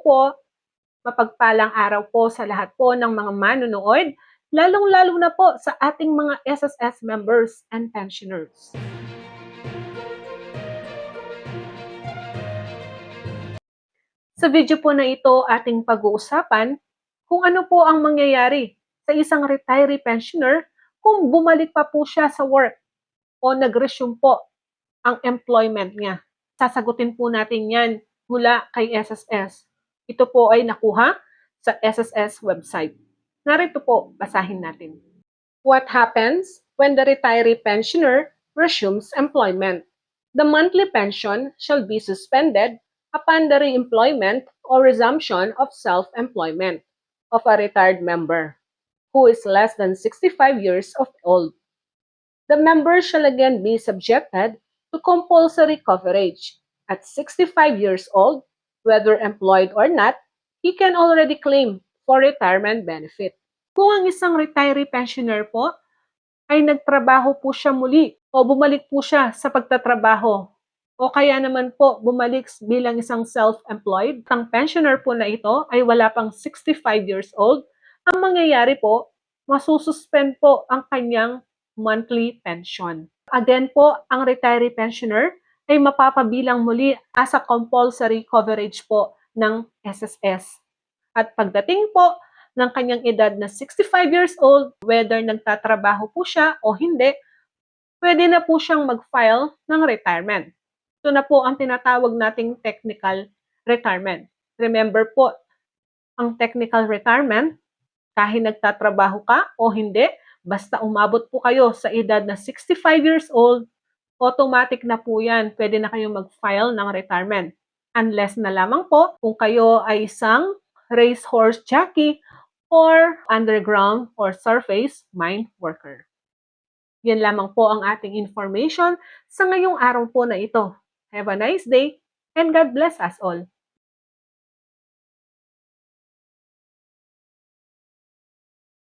po, mapagpalang araw po sa lahat po ng mga manonood, lalong-lalo na po sa ating mga SSS members and pensioners. Sa video po na ito, ating pag-uusapan kung ano po ang mangyayari sa isang retiree pensioner kung bumalik pa po siya sa work o nag-resume po ang employment niya. Sasagutin po natin yan mula kay SSS. Ito po ay nakuha sa SSS website. Narito po, basahin natin. What happens when the retiree pensioner resumes employment? The monthly pension shall be suspended upon the re-employment or resumption of self-employment of a retired member who is less than 65 years of old. The member shall again be subjected to compulsory coverage. At 65 years old, whether employed or not, he can already claim for retirement benefit. Kung ang isang retiree pensioner po ay nagtrabaho po siya muli o bumalik po siya sa pagtatrabaho o kaya naman po bumalik bilang isang self-employed, ang pensioner po na ito ay wala pang 65 years old, ang mangyayari po, masususpend po ang kanyang monthly pension. Again po, ang retiree pensioner ay mapapabilang muli as a compulsory coverage po ng SSS. At pagdating po ng kanyang edad na 65 years old, whether nagtatrabaho po siya o hindi, pwede na po siyang mag-file ng retirement. Ito na po ang tinatawag nating technical retirement. Remember po, ang technical retirement, kahit nagtatrabaho ka o hindi, basta umabot po kayo sa edad na 65 years old, automatic na po yan. Pwede na kayong mag-file ng retirement. Unless na lamang po kung kayo ay isang racehorse jockey or underground or surface mine worker. Yan lamang po ang ating information sa ngayong araw po na ito. Have a nice day and God bless us all.